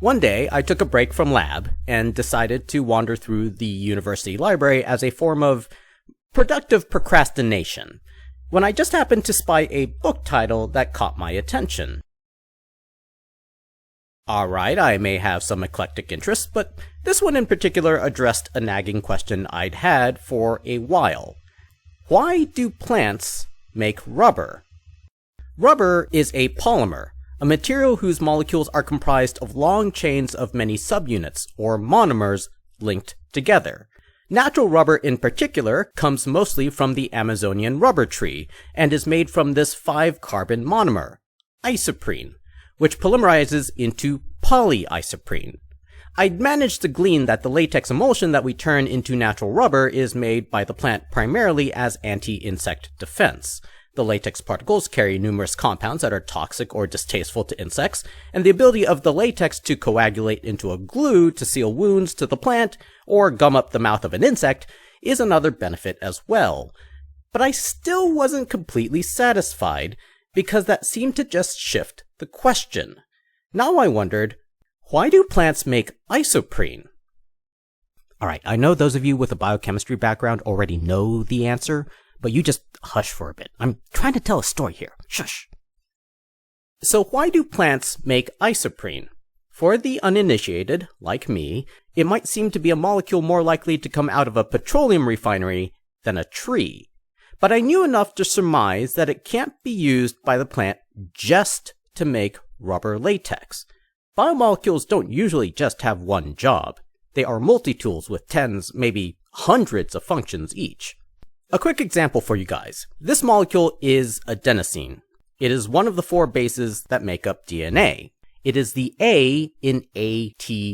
One day, I took a break from lab and decided to wander through the university library as a form of productive procrastination, when I just happened to spy a book title that caught my attention. Alright, I may have some eclectic interests, but this one in particular addressed a nagging question I'd had for a while. Why do plants make rubber? Rubber is a polymer, a material whose molecules are comprised of long chains of many subunits, or monomers, linked together. Natural rubber in particular comes mostly from the Amazonian rubber tree, and is made from this 5-carbon monomer, isoprene, which polymerizes into polyisoprene. I'd managed to glean that the latex emulsion that we turn into natural rubber is made by the plant primarily as anti-insect defense. The latex particles carry numerous compounds that are toxic or distasteful to insects, and the ability of the latex to coagulate into a glue to seal wounds to the plant, or gum up the mouth of an insect, is another benefit as well. But I still wasn't completely satisfied, because that seemed to just shift the question. Now I wondered, why do plants make isoprene? Alright, I know those of you with a biochemistry background already know the answer, but you just hush for a bit. I'm trying to tell a story here. Shush. So why do plants make isoprene? For the uninitiated, like me, it might seem to be a molecule more likely to come out of a petroleum refinery than a tree. But I knew enough to surmise that it can't be used by the plant just to make rubber latex. Biomolecules don't usually just have one job. They are multi-tools with tens, maybe hundreds of functions each. A quick example for you guys. This molecule is adenosine. It is one of the 4 bases that make up DNA. It is the A in ATCG.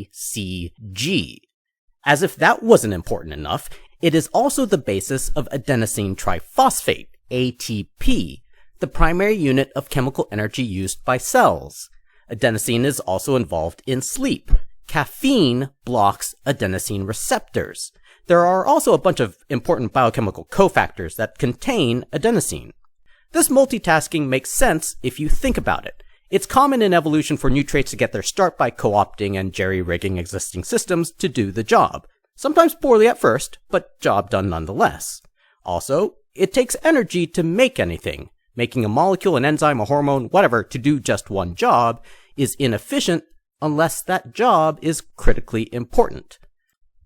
As if that wasn't important enough, it is also the basis of adenosine triphosphate, ATP, the primary unit of chemical energy used by cells. Adenosine is also involved in sleep. Caffeine blocks adenosine receptors. There are also a bunch of important biochemical cofactors that contain adenosine. This multitasking makes sense if you think about it. It's common in evolution for new traits to get their start by co-opting and jerry-rigging existing systems to do the job. Sometimes poorly at first, but job done nonetheless. Also, it takes energy to make anything. Making a molecule, an enzyme, a hormone, whatever, to do just one job is inefficient unless that job is critically important.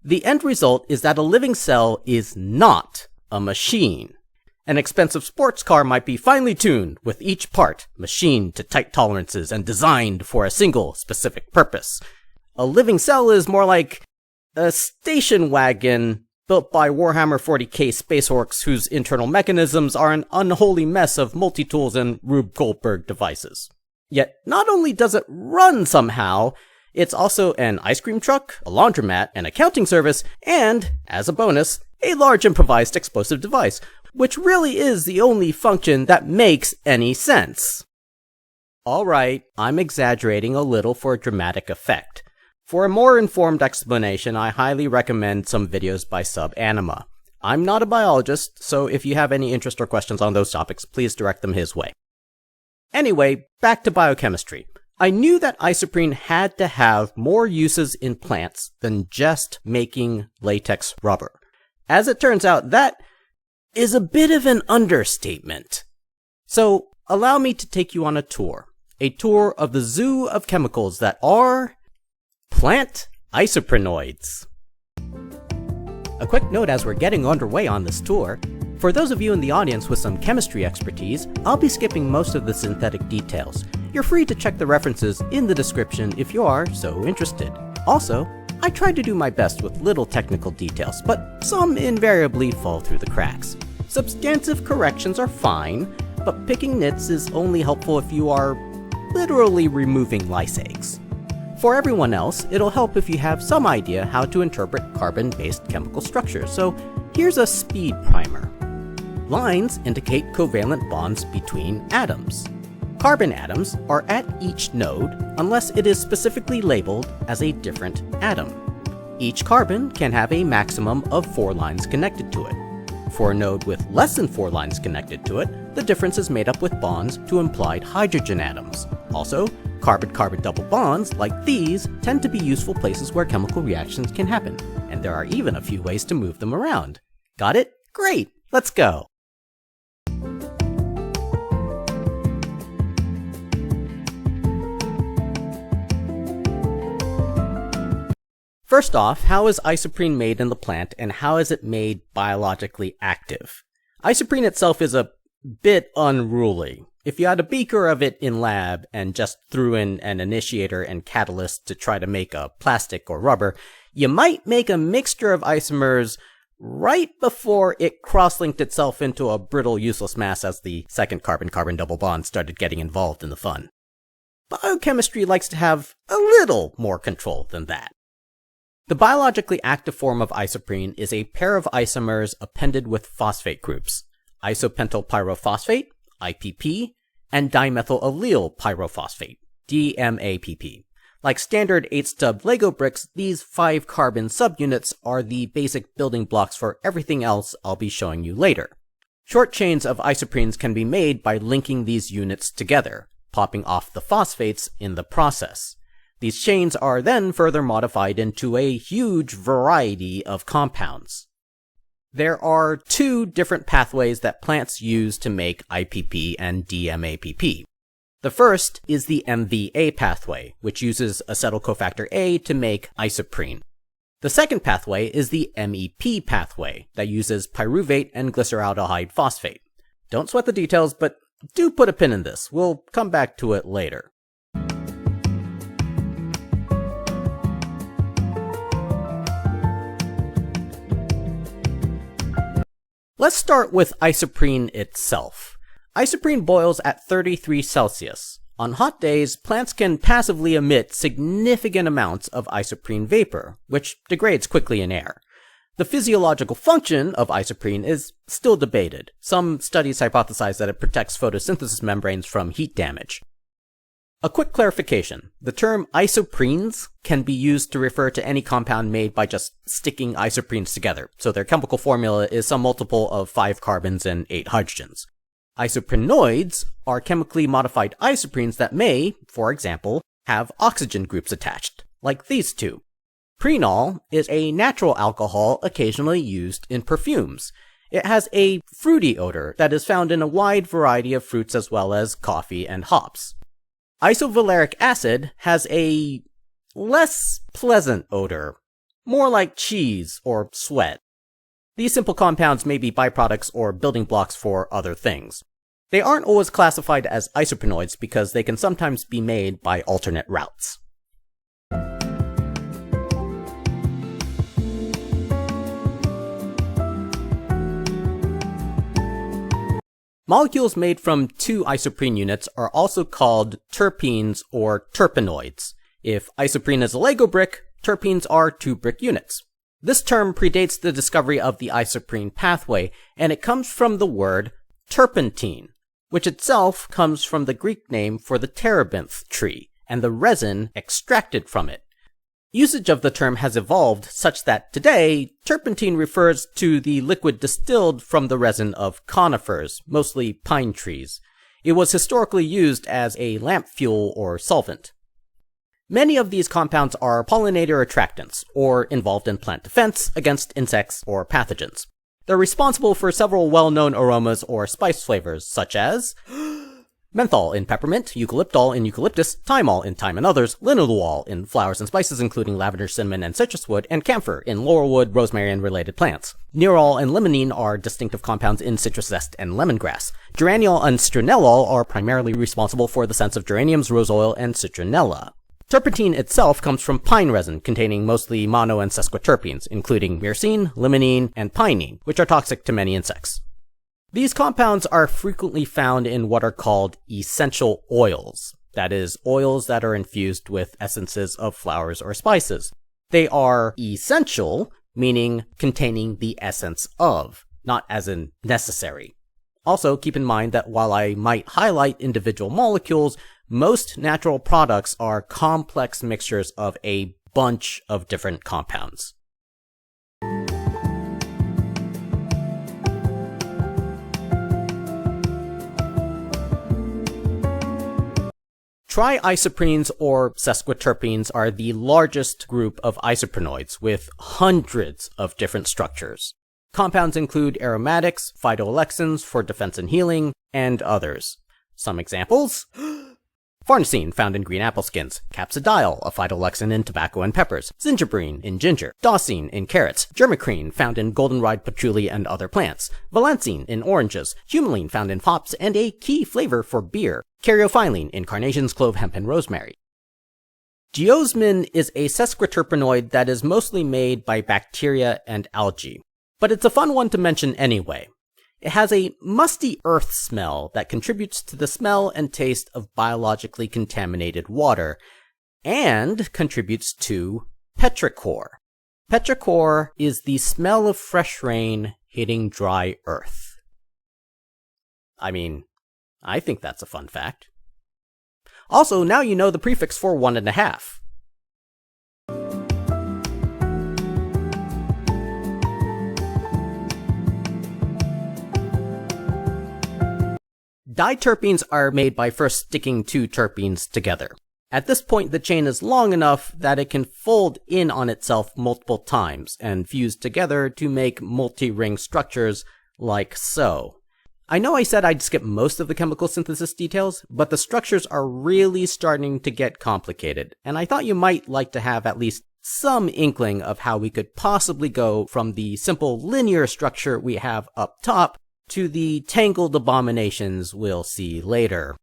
The end result is that a living cell is not a machine. An expensive sports car might be finely tuned, with each part machined to tight tolerances and designed for a single specific purpose. A living cell is more like a station wagon built by Warhammer 40k space orcs whose internal mechanisms are an unholy mess of multi-tools and Rube Goldberg devices. Yet, not only does it run somehow, it's also an ice cream truck, a laundromat, an accounting service, and, as a bonus, a large improvised explosive device, which really is the only function that makes any sense. Alright, I'm exaggerating a little for dramatic effect. For a more informed explanation, I highly recommend some videos by Subanima. I'm not a biologist, so if you have any interest or questions on those topics, please direct them his way. Anyway, back to biochemistry. I knew that isoprene had to have more uses in plants than just making latex rubber. As it turns out, that is a bit of an understatement. So, allow me to take you on a tour of the zoo of chemicals that are plant isoprenoids. A quick note as we're getting underway on this tour. For those of you in the audience with some chemistry expertise, I'll be skipping most of the synthetic details. You're free to check the references in the description if you are so interested. Also, I tried to do my best with little technical details, but some invariably fall through the cracks. Substantive corrections are fine, but picking nits is only helpful if you are literally removing lice eggs. For everyone else, it'll help if you have some idea how to interpret carbon-based chemical structures, so here's a speed primer. Lines indicate covalent bonds between atoms. Carbon atoms are at each node unless it is specifically labeled as a different atom. Each carbon can have a maximum of 4 lines connected to it. For a node with less than 4 lines connected to it, the difference is made up with bonds to implied hydrogen atoms. Also, Carbon-carbon double bonds, like these, tend to be useful places where chemical reactions can happen, and there are even a few ways to move them around. Got it? Great! Let's go! First off, how is isoprene made in the plant, and how is it made biologically active? Isoprene itself is a bit unruly. If you had a beaker of it in lab and just threw in an initiator and catalyst to try to make a plastic or rubber, you might make a mixture of isomers right before it cross-linked itself into a brittle, useless mass as the second carbon-carbon double bond started getting involved in the fun. Biochemistry likes to have a little more control than that. The biologically active form of isoprene is a pair of isomers appended with phosphate groups, isopentyl pyrophosphate, IPP, and dimethylallyl pyrophosphate, DMAPP. Like standard 8-stub Lego bricks, these 5-carbon subunits are the basic building blocks for everything else I'll be showing you later. Short chains of isoprenes can be made by linking these units together, popping off the phosphates in the process. These chains are then further modified into a huge variety of compounds. There are 2 different pathways that plants use to make IPP and DMAPP. The first is the MVA pathway, which uses acetyl cofactor A to make isoprene. The second pathway is the MEP pathway that uses pyruvate and glyceraldehyde phosphate. Don't sweat the details, but do put a pin in this. We'll come back to it later. Let's start with isoprene itself. Isoprene boils at 33 Celsius. On hot days, plants can passively emit significant amounts of isoprene vapor, which degrades quickly in air. The physiological function of isoprene is still debated. Some studies hypothesize that it protects photosynthesis membranes from heat damage. A quick clarification. The term isoprenes can be used to refer to any compound made by just sticking isoprenes together, so their chemical formula is some multiple of 5 carbons and 8 hydrogens. Isoprenoids are chemically modified isoprenes that may, for example, have oxygen groups attached, like these 2. Prenol is a natural alcohol occasionally used in perfumes. It has a fruity odor that is found in a wide variety of fruits as well as coffee and hops. Isovaleric acid has a less pleasant odor, more like cheese or sweat. These simple compounds may be byproducts or building blocks for other things. They aren't always classified as isoprenoids because they can sometimes be made by alternate routes. Molecules made from 2 isoprene units are also called terpenes or terpenoids. If isoprene is a Lego brick, terpenes are 2 brick units. This term predates the discovery of the isoprene pathway, and it comes from the word turpentine, which itself comes from the Greek name for the terebinth tree, and the resin extracted from it. Usage of the term has evolved such that today, turpentine refers to the liquid distilled from the resin of conifers, mostly pine trees. It was historically used as a lamp fuel or solvent. Many of these compounds are pollinator attractants, or involved in plant defense against insects or pathogens. They're responsible for several well-known aromas or spice flavors, such as menthol in peppermint, eucalyptol in eucalyptus, thymol in thyme and others, linalool in flowers and spices including lavender, cinnamon, and citrus wood, and camphor in laurelwood, rosemary, and related plants. Nerol and limonene are distinctive compounds in citrus zest and lemongrass. Geraniol and citronellol are primarily responsible for the scents of geraniums, rose oil, and citronella. Turpentine itself comes from pine resin, containing mostly mono and sesquiterpenes, including myrcene, limonene, and pinene, which are toxic to many insects. These compounds are frequently found in what are called essential oils, that is, oils that are infused with essences of flowers or spices. They are essential, meaning containing the essence of, not as in necessary. Also, keep in mind that while I might highlight individual molecules, most natural products are complex mixtures of a bunch of different compounds. Tri-isoprenes or sesquiterpenes are the largest group of isoprenoids with hundreds of different structures. Compounds include aromatics, phytoalexins for defense and healing, and others. Some examples: farnesene, found in green apple skins; capsidiol, a phytoalexin in tobacco and peppers; zingiberine, in ginger; daucine, in carrots; germicrene, found in goldenrod patchouli and other plants; valancine, in oranges; humulene, found in hops and a key flavor for beer; caryophyllene, in carnations, clove, hemp, and rosemary. Geosmin is a sesquiterpenoid that is mostly made by bacteria and algae, but it's a fun one to mention anyway. It has a musty earth smell that contributes to the smell and taste of biologically contaminated water, and contributes to petrichor. Petrichor is the smell of fresh rain hitting dry earth. I mean, I think that's a fun fact. Also, now you know the prefix for 1.5. Diterpenes are made by first sticking two terpenes together. At this point, the chain is long enough that it can fold in on itself multiple times and fuse together to make multi-ring structures like so. I know I said I'd skip most of the chemical synthesis details, but the structures are really starting to get complicated, and I thought you might like to have at least some inkling of how we could possibly go from the simple linear structure we have up top to the tangled abominations we'll see later.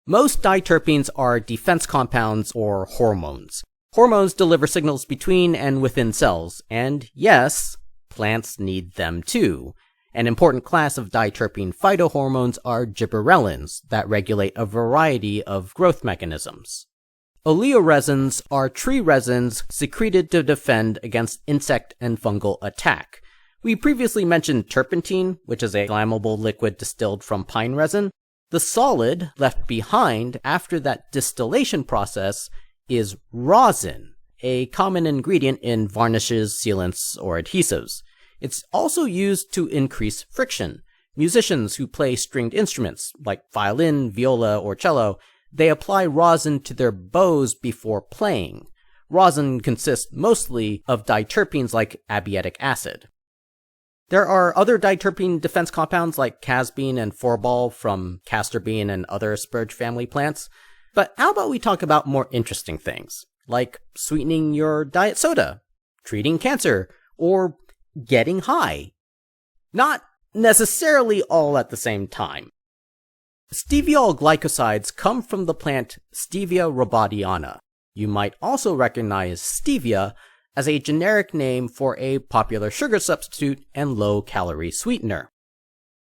Most diterpenes are defense compounds or hormones. Hormones deliver signals between and within cells, and yes, plants need them too. An important class of diterpene phytohormones are gibberellins that regulate a variety of growth mechanisms. Oleoresins are tree resins secreted to defend against insect and fungal attack. We previously mentioned turpentine, which is a flammable liquid distilled from pine resin. The solid left behind after that distillation process is rosin, a common ingredient in varnishes, sealants, or adhesives. It's also used to increase friction. Musicians who play stringed instruments, like violin, viola, or cello, they apply rosin to their bows before playing. Rosin consists mostly of diterpenes like abietic acid. There are other diterpene defense compounds like casbean and forbol from castor bean and other spurge family plants. But how about we talk about more interesting things, like sweetening your diet soda, treating cancer, or getting high? Not necessarily all at the same time. Steviol glycosides come from the plant Stevia rebaudiana. You might also recognize stevia as a generic name for a popular sugar substitute and low-calorie sweetener.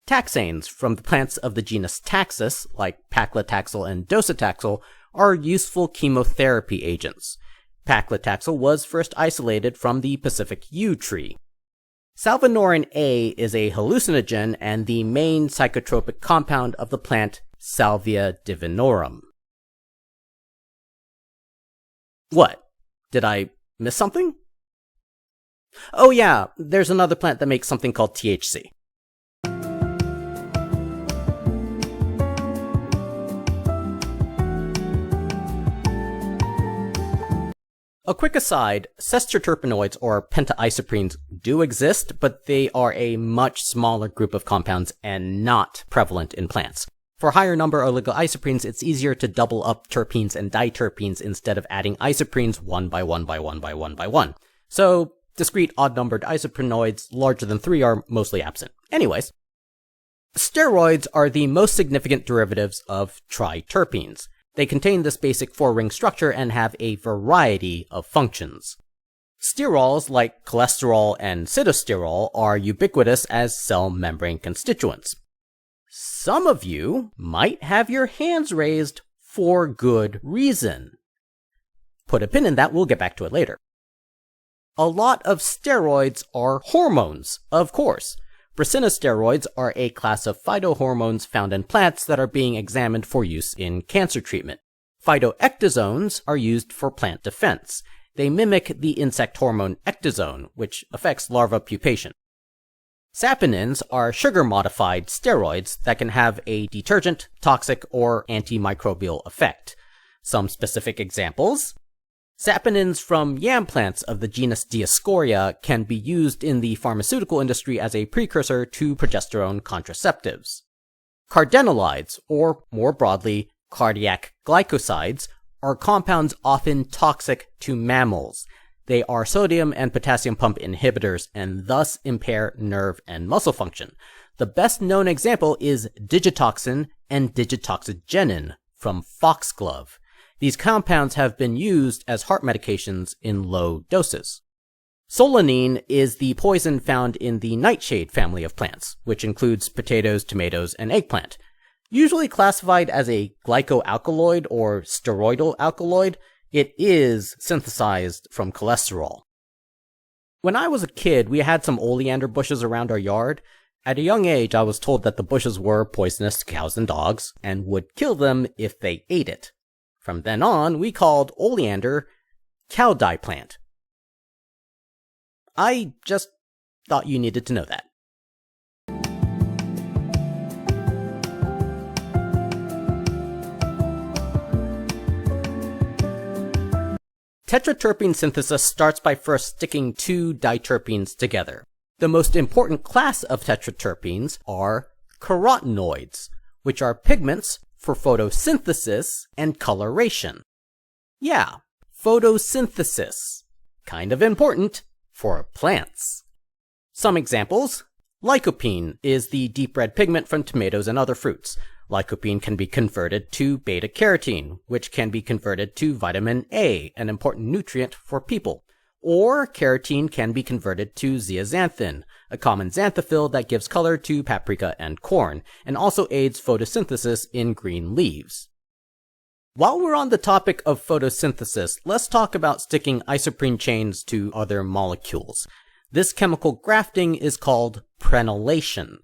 Taxanes from the plants of the genus Taxus, like paclitaxel and docetaxel, are useful chemotherapy agents. Paclitaxel was first isolated from the Pacific yew tree. Salvinorin A is a hallucinogen and the main psychotropic compound of the plant Salvia divinorum. What? Did I miss something? Oh yeah, there's another plant that makes something called THC. A quick aside, Sesquiterpenoids or pentaisoprenes do exist, but they are a much smaller group of compounds and not prevalent in plants. For higher number oligoisoprenes, it's easier to double up terpenes and diterpenes instead of adding isoprenes one by one by one by one by one. So, discrete odd-numbered isoprenoids larger than 3 are mostly absent. Anyways, steroids are the most significant derivatives of triterpenes. They contain this basic 4-ring structure and have a variety of functions. Sterols, like cholesterol and sitosterol, are ubiquitous as cell membrane constituents. Some of you might have your hands raised for good reason. Put a pin in that, we'll get back to it later. A lot of steroids are hormones, of course. Brasinosteroids are a class of phytohormones found in plants that are being examined for use in cancer treatment. Phytoectozones are used for plant defense. They mimic the insect hormone ecdysone, which affects larva pupation. Saponins are sugar-modified steroids that can have a detergent, toxic, or antimicrobial effect. Some specific examples: saponins from yam plants of the genus Dioscorea can be used in the pharmaceutical industry as a precursor to progesterone contraceptives. Cardenolides, or more broadly, cardiac glycosides, are compounds often toxic to mammals. They are sodium and potassium pump inhibitors and thus impair nerve and muscle function. The best known example is digitoxin and digitoxygenin from foxglove. These compounds have been used as heart medications in low doses. Solanine is the poison found in the nightshade family of plants, which includes potatoes, tomatoes, and eggplant. Usually classified as a glycoalkaloid or steroidal alkaloid, it is synthesized from cholesterol. When I was a kid, we had some oleander bushes around our yard. At a young age, I was told that the bushes were poisonous to cows and dogs, and would kill them if they ate it. From then on, we called oleander cow dye plant. I just thought you needed to know that. Tetraterpene synthesis starts by first sticking two diterpenes together. The most important class of tetraterpenes are carotenoids, which are pigments for photosynthesis and coloration. Yeah, photosynthesis. Kind of important for plants. Some examples: lycopene is the deep red pigment from tomatoes and other fruits. Lycopene can be converted to beta-carotene, which can be converted to vitamin A, an important nutrient for people. Or carotene can be converted to zeaxanthin, a common xanthophyll that gives color to paprika and corn, and also aids photosynthesis in green leaves. While we're on the topic of photosynthesis, let's talk about sticking isoprene chains to other molecules. This chemical grafting is called prenylation.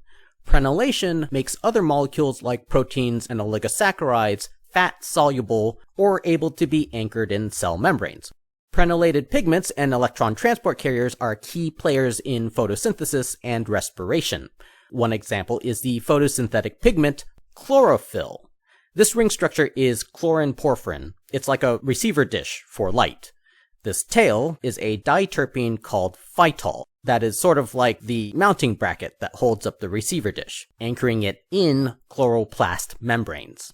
Prenylation makes other molecules like proteins and oligosaccharides fat-soluble or able to be anchored in cell membranes. Prenylated pigments and electron transport carriers are key players in photosynthesis and respiration. One example is the photosynthetic pigment chlorophyll. This ring structure is chlorin porphyrin. It's like a receiver dish for light. This tail is a diterpene called phytol that is sort of like the mounting bracket that holds up the receiver dish, anchoring it in chloroplast membranes.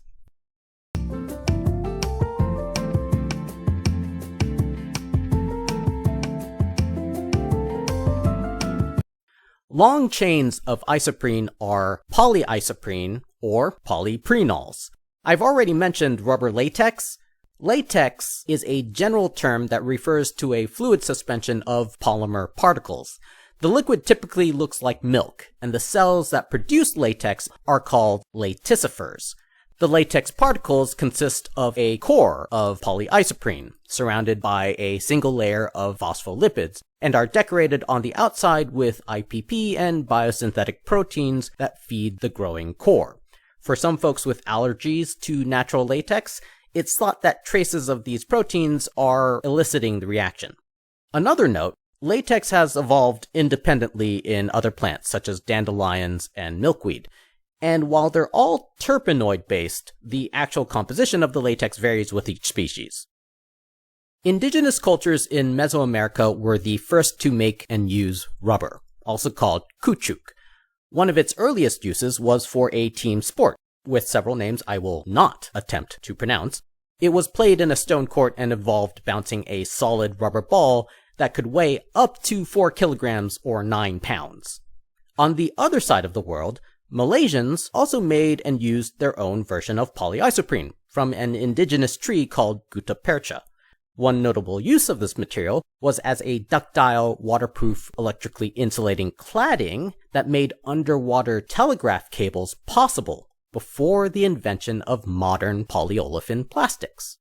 Long chains of isoprene are polyisoprene or polyprenols. I've already mentioned rubber latex. Latex is a general term that refers to a fluid suspension of polymer particles. The liquid typically looks like milk, and the cells that produce latex are called latticifers. The latex particles consist of a core of polyisoprene, surrounded by a single layer of phospholipids, and are decorated on the outside with IPP and biosynthetic proteins that feed the growing core. For some folks with allergies to natural latex, it's thought that traces of these proteins are eliciting the reaction. Another note, latex has evolved independently in other plants, such as dandelions and milkweed. And while they're all terpenoid-based, the actual composition of the latex varies with each species. Indigenous cultures in Mesoamerica were the first to make and use rubber, also called caoutchouc. One of its earliest uses was for a team sport, with several names I will not attempt to pronounce. It was played in a stone court and involved bouncing a solid rubber ball that could weigh up to 4 kilograms or 9 pounds. On the other side of the world, Malaysians also made and used their own version of polyisoprene from an indigenous tree called gutta percha. One notable use of this material was as a ductile, waterproof, electrically insulating cladding that made underwater telegraph cables possible before the invention of modern polyolefin plastics.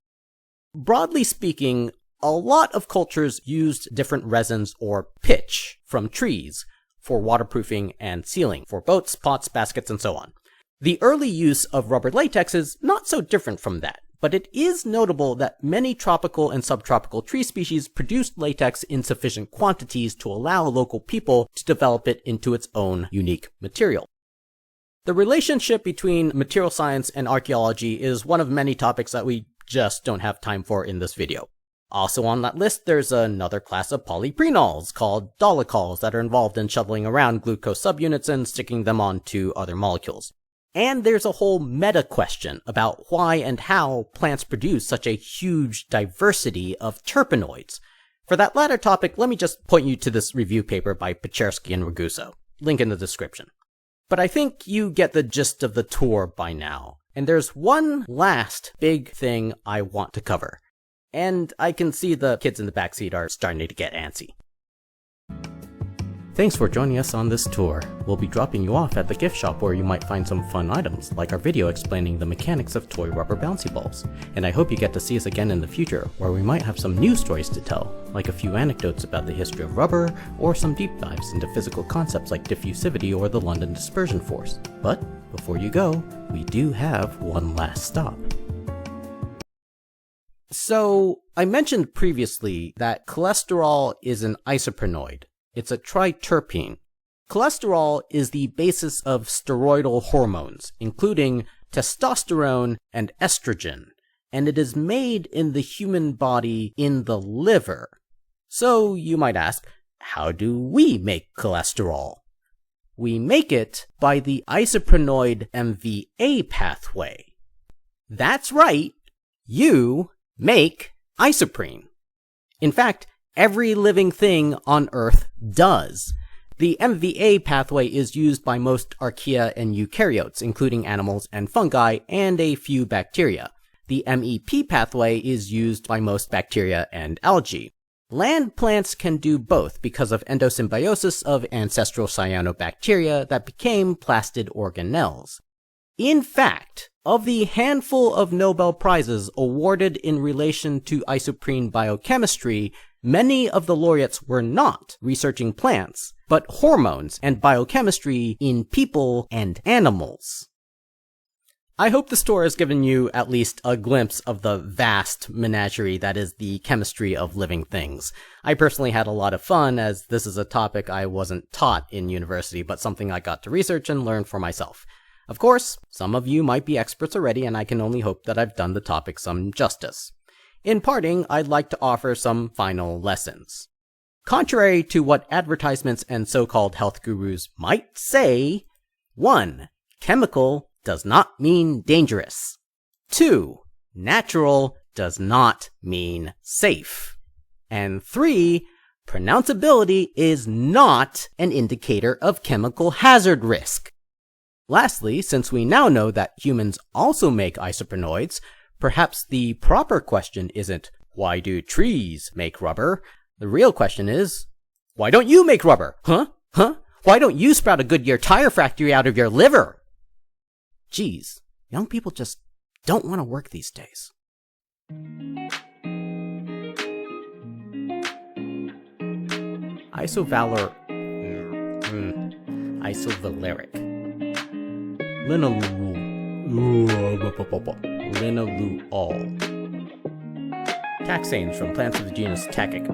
Broadly speaking, a lot of cultures used different resins or pitch from trees for waterproofing and sealing for boats, pots, baskets, and so on. The early use of rubber latex is not so different from that, but it is notable that many tropical and subtropical tree species produced latex in sufficient quantities to allow local people to develop it into its own unique material. The relationship between material science and archaeology is one of many topics that we just don't have time for in this video. Also on that list, there's another class of polyprenols called dolichols that are involved in shuttling around glucose subunits and sticking them onto other molecules. And there's a whole meta question about why and how plants produce such a huge diversity of terpenoids. For that latter topic, let me just point you to this review paper by Piechulla and Ragusa. Link in the description. But I think you get the gist of the tour by now. And there's one last big thing I want to cover. And I can see the kids in the backseat are starting to get antsy. Thanks for joining us on this tour. We'll be dropping you off at the gift shop where you might find some fun items, like our video explaining the mechanics of toy rubber bouncy balls. And I hope you get to see us again in the future, where we might have some new stories to tell, like a few anecdotes about the history of rubber, or some deep dives into physical concepts like diffusivity or the London dispersion force. But before you go, we do have one last stop. So, I mentioned previously that cholesterol is an isoprenoid. It's a triterpene. Cholesterol is the basis of steroidal hormones, including testosterone and estrogen, and it is made in the human body in the liver. So, you might ask, how do we make cholesterol? We make it by the isoprenoid MVA pathway. That's right, you make isoprene. In fact, every living thing on Earth does. The MVA pathway is used by most archaea and eukaryotes, including animals and fungi, and a few bacteria. The MEP pathway is used by most bacteria and algae. Land plants can do both because of endosymbiosis of ancestral cyanobacteria that became plastid organelles. In fact, of the handful of Nobel Prizes awarded in relation to isoprene biochemistry, many of the laureates were not researching plants, but hormones and biochemistry in people and animals. I hope this tour has given you at least a glimpse of the vast menagerie that is the chemistry of living things. I personally had a lot of fun, as this is a topic I wasn't taught in university, but something I got to research and learn for myself. Of course, some of you might be experts already, and I can only hope that I've done the topic some justice. In parting, I'd like to offer some final lessons. Contrary to what advertisements and so-called health gurus might say, 1. Chemical does not mean dangerous. 2. Natural does not mean safe. And 3. Pronounceability is not an indicator of chemical hazard risk. Lastly, since we now know that humans also make isoprenoids, perhaps the proper question isn't, why do trees make rubber? The real question is, why don't you make rubber? Huh? Why don't you sprout a Goodyear tire factory out of your liver? Geez, young people just don't want to work these days. Isovaleric. Linalool. Taxanes from plants of the genus Tachyc.